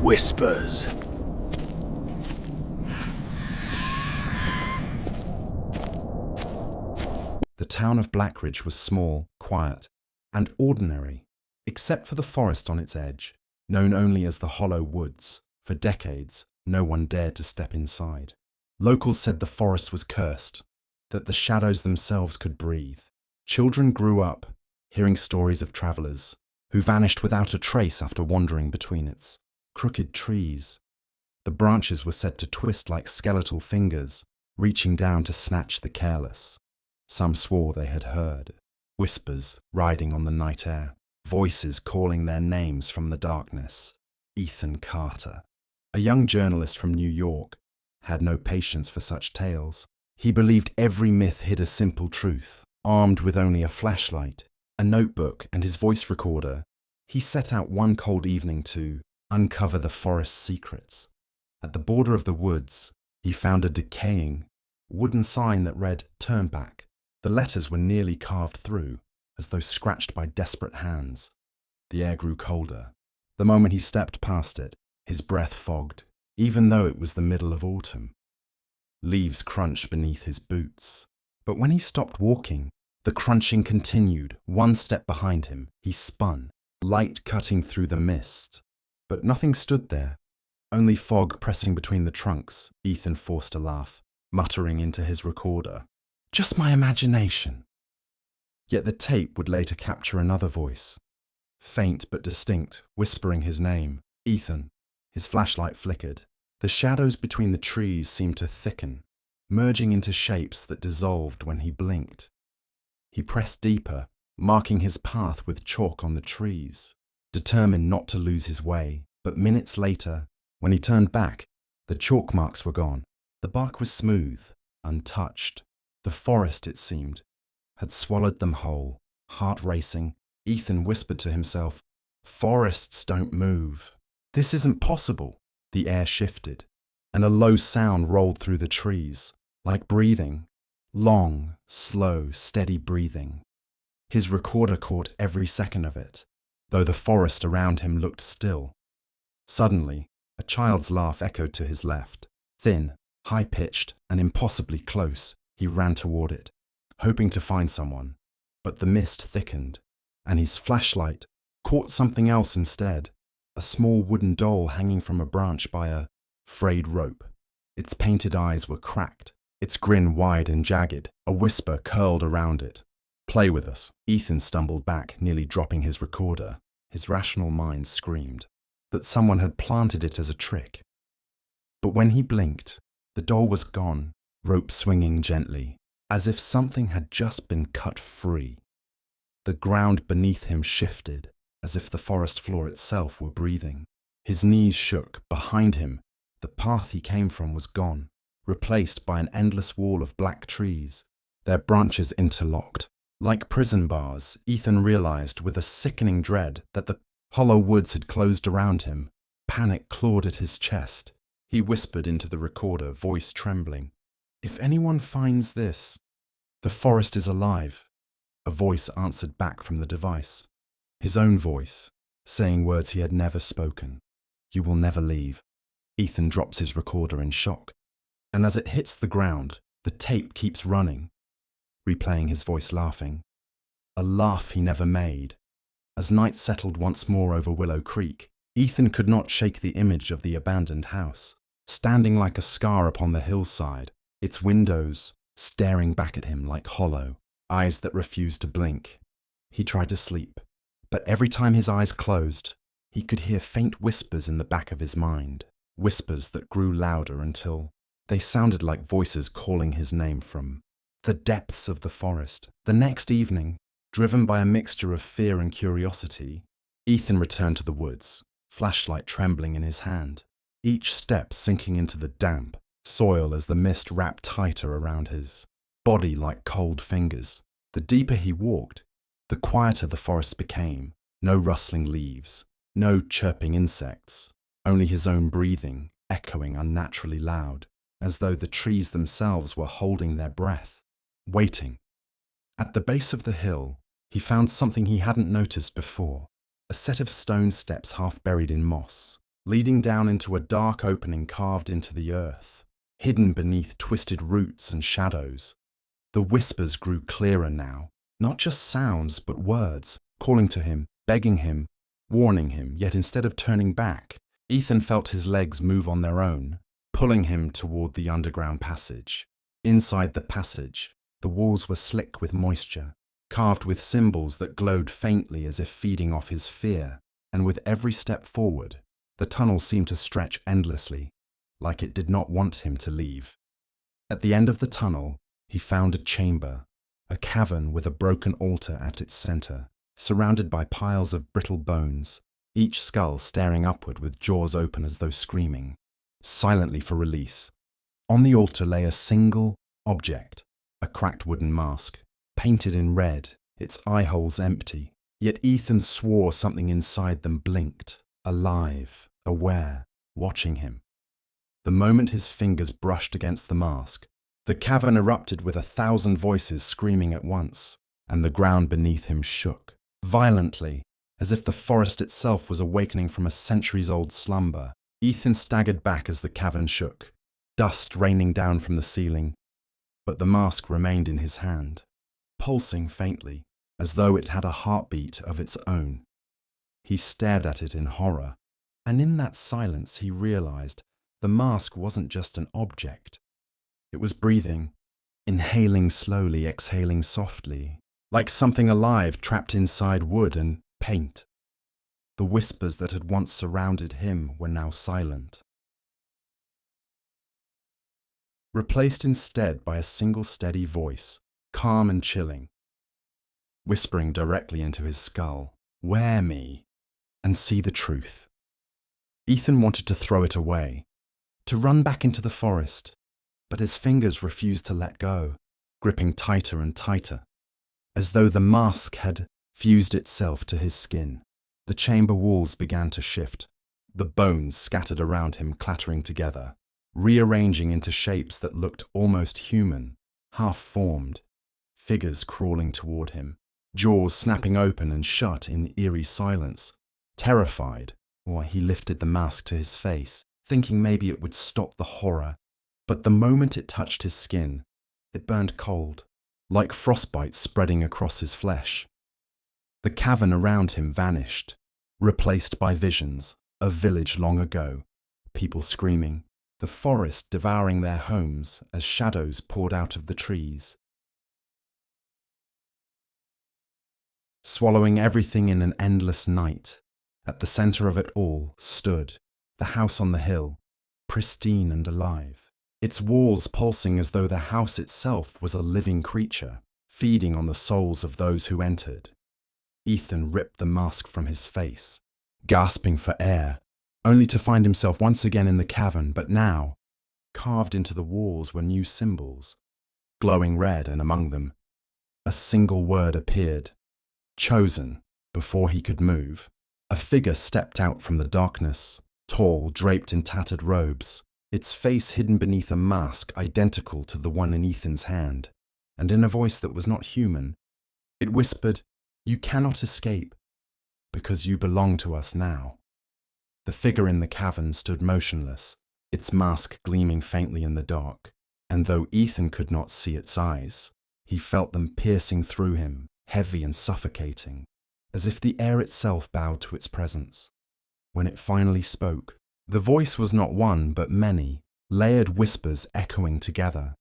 Whispers. The town of Blackridge was small, quiet, and ordinary, except for the forest on its edge, known only as the Hollow Woods. For decades, no one dared to step inside. Locals said the forest was cursed, that the shadows themselves could breathe. Children grew up hearing stories of travelers who vanished without a trace after wandering between its crooked trees. The branches were said to twist like skeletal fingers, reaching down to snatch the careless. Some swore they had heard whispers riding on the night air, voices calling their names from the darkness. Ethan Carter, a young journalist from New York, had no patience for such tales. He believed every myth hid a simple truth. Armed with only a flashlight, a notebook, and his voice recorder, he set out one cold evening to uncover the forest's secrets. At the border of the woods, he found a decaying wooden sign that read, "Turn back." The letters were nearly carved through, as though scratched by desperate hands. The air grew colder. The moment he stepped past it, his breath fogged, even though it was the middle of autumn. Leaves crunched beneath his boots. But when he stopped walking, the crunching continued. One step behind him, he spun, light cutting through the mist. But nothing stood there, only fog pressing between the trunks. Ethan forced a laugh, muttering into his recorder, "Just my imagination." Yet the tape would later capture another voice, faint but distinct, whispering his name, Ethan. His flashlight flickered. The shadows between the trees seemed to thicken, merging into shapes that dissolved when he blinked. He pressed deeper, marking his path with chalk on the trees, determined not to lose his way. But minutes later, when he turned back, the chalk marks were gone. The bark was smooth, untouched. The forest, it seemed, had swallowed them whole. Heart racing, Ethan whispered to himself, "Forests don't move. This isn't possible." The air shifted, and a low sound rolled through the trees, like breathing. Long, slow, steady breathing. His recorder caught every second of it, though the forest around him looked still. Suddenly, a child's laugh echoed to his left. Thin, high-pitched, and impossibly close, he ran toward it, hoping to find someone. But the mist thickened, and his flashlight caught something else instead. A small wooden doll hanging from a branch by a frayed rope. Its painted eyes were cracked, its grin wide and jagged. A whisper curled around it. "Play with us." Ethan stumbled back, nearly dropping his recorder. His rational mind screamed that someone had planted it as a trick. But when he blinked, the doll was gone, rope swinging gently, as if something had just been cut free. The ground beneath him shifted, as if the forest floor itself were breathing. His knees shook. Behind him, the path he came from was gone, replaced by an endless wall of black trees, their branches interlocked. Like prison bars, Ethan realized with a sickening dread that the hollow woods had closed around him. Panic clawed at his chest. He whispered into the recorder, voice trembling, "If anyone finds this, the forest is alive." A voice answered back from the device. His own voice, saying words he had never spoken. "You will never leave." Ethan drops his recorder in shock, and as it hits the ground, the tape keeps running, replaying his voice laughing. A laugh he never made. As night settled once more over Willow Creek, Ethan could not shake the image of the abandoned house, standing like a scar upon the hillside, its windows staring back at him like hollow eyes that refused to blink. He tried to sleep, but every time his eyes closed, he could hear faint whispers in the back of his mind, whispers that grew louder until they sounded like voices calling his name from the depths of the forest. The next evening, driven by a mixture of fear and curiosity, Ethan returned to the woods, flashlight trembling in his hand, each step sinking into the damp soil as the mist wrapped tighter around his body like cold fingers. The deeper he walked, the quieter the forest became. No rustling leaves, no chirping insects, only his own breathing echoing unnaturally loud, as though the trees themselves were holding their breath, waiting. At the base of the hill, he found something he hadn't noticed before, a set of stone steps half buried in moss. leading down into a dark opening carved into the earth, hidden beneath twisted roots and shadows. The whispers grew clearer now, not just sounds, but words, calling to him, begging him, warning him, yet instead of turning back, Ethan felt his legs move on their own, pulling him toward the underground passage. Inside the passage, the walls were slick with moisture, carved with symbols that glowed faintly as if feeding off his fear, and with every step forward, the tunnel seemed to stretch endlessly, like it did not want him to leave. At the end of the tunnel, he found a chamber, a cavern with a broken altar at its center, surrounded by piles of brittle bones, each skull staring upward with jaws open as though screaming, silently for release. On the altar lay a single object, a cracked wooden mask, painted in red, its eye holes empty. Yet Ethan swore something inside them blinked, alive, aware, watching him. The moment his fingers brushed against the mask, the cavern erupted with 1,000 voices screaming at once, and the ground beneath him shook, violently, as if the forest itself was awakening from a centuries-old slumber. Ethan staggered back as the cavern shook, dust raining down from the ceiling, but the mask remained in his hand, pulsing faintly, as though it had a heartbeat of its own. He stared at it in horror, and in that silence he realized the mask wasn't just an object. It was breathing, inhaling slowly, exhaling softly, like something alive trapped inside wood and paint. The whispers that had once surrounded him were now silent, replaced instead by a single steady voice, calm and chilling, whispering directly into his skull, "Wear me, and see the truth." Ethan wanted to throw it away, to run back into the forest, but his fingers refused to let go, gripping tighter and tighter, as though the mask had fused itself to his skin. The chamber walls began to shift, the bones scattered around him clattering together, rearranging into shapes that looked almost human, half-formed, figures crawling toward him, jaws snapping open and shut in eerie silence. Terrified, or he lifted the mask to his face, thinking maybe it would stop the horror. But the moment it touched his skin, it burned cold, like frostbite spreading across his flesh. The cavern around him vanished, replaced by visions, a village long ago, people screaming, the forest devouring their homes as shadows poured out of the trees. Swallowing everything in an endless night, at the center of it all stood the house on the hill, pristine and alive, its walls pulsing as though the house itself was a living creature, feeding on the souls of those who entered. Ethan ripped the mask from his face, gasping for air, only to find himself once again in the cavern, but now, carved into the walls were new symbols, glowing red, and among them, a single word appeared, chosen. Before he could move, a figure stepped out from the darkness, tall, draped in tattered robes, its face hidden beneath a mask identical to the one in Ethan's hand, and in a voice that was not human, it whispered, "You cannot escape, because you belong to us now." The figure in the cavern stood motionless, its mask gleaming faintly in the dark, and though Ethan could not see its eyes, he felt them piercing through him, heavy and suffocating, as if the air itself bowed to its presence. When it finally spoke, the voice was not one but many, layered whispers echoing together.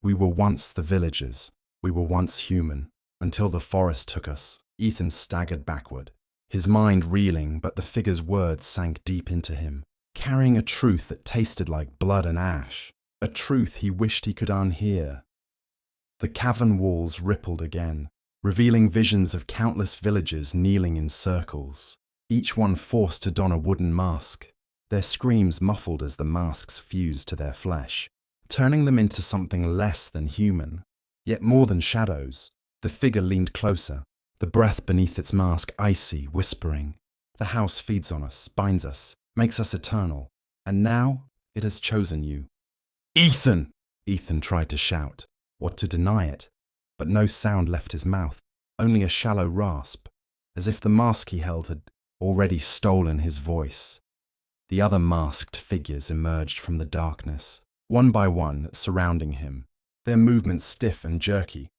"We were once the villagers, we were once human, until the forest took us." Ethan staggered backward, his mind reeling, but the figure's words sank deep into him, carrying a truth that tasted like blood and ash, a truth he wished he could unhear. The cavern walls rippled again, revealing visions of countless villagers kneeling in circles, each one forced to don a wooden mask, their screams muffled as the masks fused to their flesh, turning them into something less than human, yet more than shadows. The figure leaned closer, the breath beneath its mask icy, whispering, "The house feeds on us, binds us, makes us eternal, and now it has chosen you." "Ethan!" Ethan tried to shout, or to deny it, but no sound left his mouth, only a shallow rasp, as if the mask he held had already stolen his voice. The other masked figures emerged from the darkness, one by one, surrounding him, their movements stiff and jerky,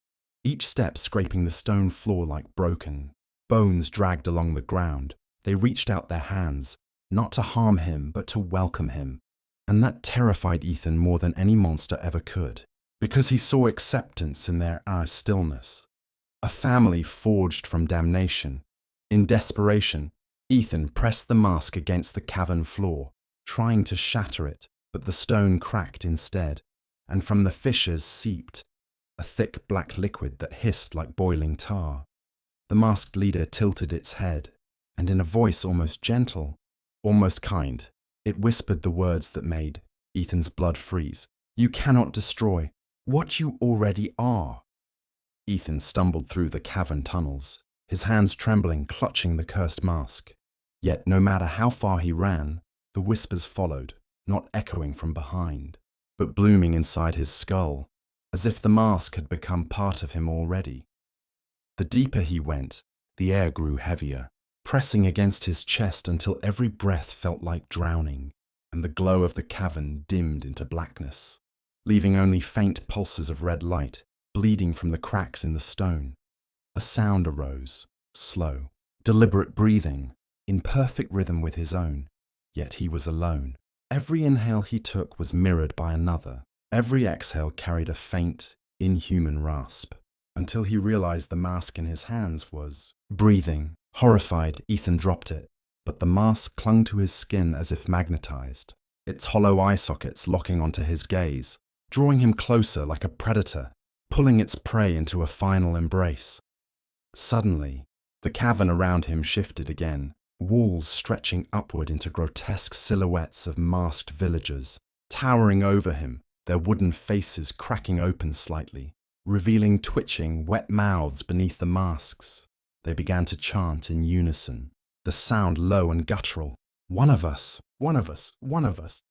each step scraping the stone floor like broken bones dragged along the ground. They reached out their hands, not to harm him, but to welcome him. And that terrified Ethan more than any monster ever could, because he saw acceptance in their stillness. A family forged from damnation. In desperation, Ethan pressed the mask against the cavern floor, trying to shatter it, but the stone cracked instead, and from the fissures seeped a thick black liquid that hissed like boiling tar. The masked leader tilted its head, and in a voice almost gentle, almost kind, it whispered the words that made Ethan's blood freeze. "You cannot destroy what you already are." Ethan stumbled through the cavern tunnels, his hands trembling, clutching the cursed mask. Yet no matter how far he ran, the whispers followed, not echoing from behind, but blooming inside his skull, as if the mask had become part of him already. The deeper he went, the air grew heavier, pressing against his chest until every breath felt like drowning, and the glow of the cavern dimmed into blackness, leaving only faint pulses of red light bleeding from the cracks in the stone. A sound arose, slow, deliberate breathing, in perfect rhythm with his own, yet he was alone. Every inhale he took was mirrored by another. Every exhale carried a faint, inhuman rasp, until he realized the mask in his hands was breathing. Horrified, Ethan dropped it, but the mask clung to his skin as if magnetized, its hollow eye sockets locking onto his gaze, drawing him closer like a predator, pulling its prey into a final embrace. Suddenly, the cavern around him shifted again, walls stretching upward into grotesque silhouettes of masked villagers, towering over him, their wooden faces cracking open slightly, revealing twitching, wet mouths beneath the masks. They began to chant in unison, the sound low and guttural. "One of us, one of us, one of us."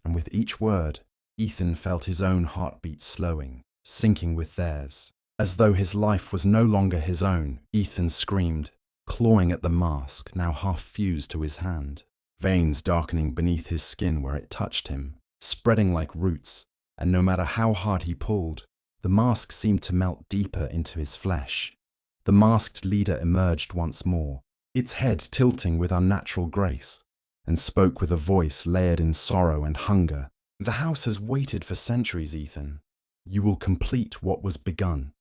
And with each word, Ethan felt his own heartbeat slowing, sinking with theirs. As though his life was no longer his own, Ethan screamed, clawing at the mask, now half fused to his hand, veins darkening beneath his skin where it touched him, spreading like roots, and no matter how hard he pulled, the mask seemed to melt deeper into his flesh. The masked leader emerged once more, its head tilting with unnatural grace, and spoke with a voice layered in sorrow and hunger. "The house has waited for centuries, Ethan. You will complete what was begun."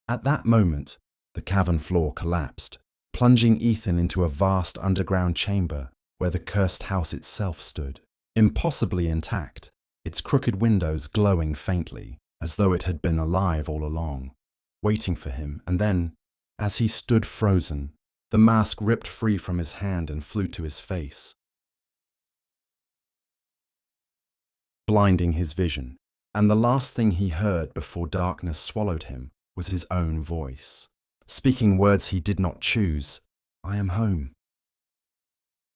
At that moment, the cavern floor collapsed, plunging Ethan into a vast underground chamber where the cursed house itself stood, impossibly intact, its crooked windows glowing faintly, as though it had been alive all along, waiting for him. And then, as he stood frozen, the mask ripped free from his hand and flew to his face, blinding his vision. And the last thing he heard before darkness swallowed him was his own voice, speaking words he did not choose. "I am home."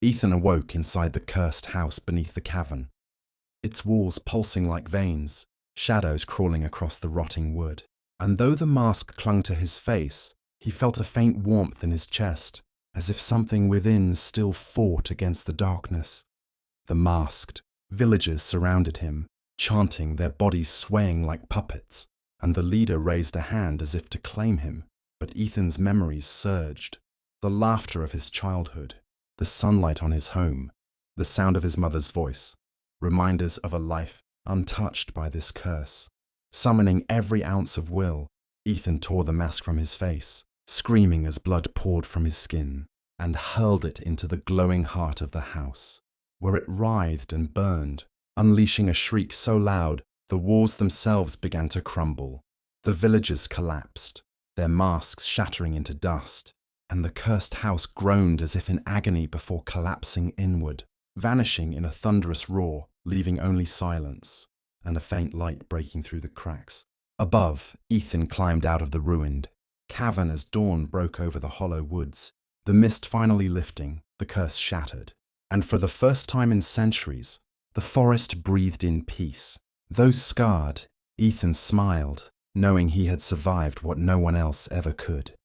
Ethan awoke inside the cursed house beneath the cavern, its walls pulsing like veins, shadows crawling across the rotting wood. And though the mask clung to his face, he felt a faint warmth in his chest, as if something within still fought against the darkness. The masked villagers surrounded him, chanting, their bodies swaying like puppets, and the leader raised a hand as if to claim him. But Ethan's memories surged. The laughter of his childhood, the sunlight on his home, the sound of his mother's voice, reminders of a life untouched by this curse. Summoning every ounce of will, Ethan tore the mask from his face, screaming as blood poured from his skin, and hurled it into the glowing heart of the house, where it writhed and burned, unleashing a shriek so loud the walls themselves began to crumble. The villagers collapsed, their masks shattering into dust, and the cursed house groaned as if in agony before collapsing inward, vanishing in a thunderous roar, leaving only silence and a faint light breaking through the cracks. Above, Ethan climbed out of the ruined cavern as dawn broke over the hollow woods, the mist finally lifting, the curse shattered, and for the first time in centuries, the forest breathed in peace. Though scarred, Ethan smiled, knowing he had survived what no one else ever could.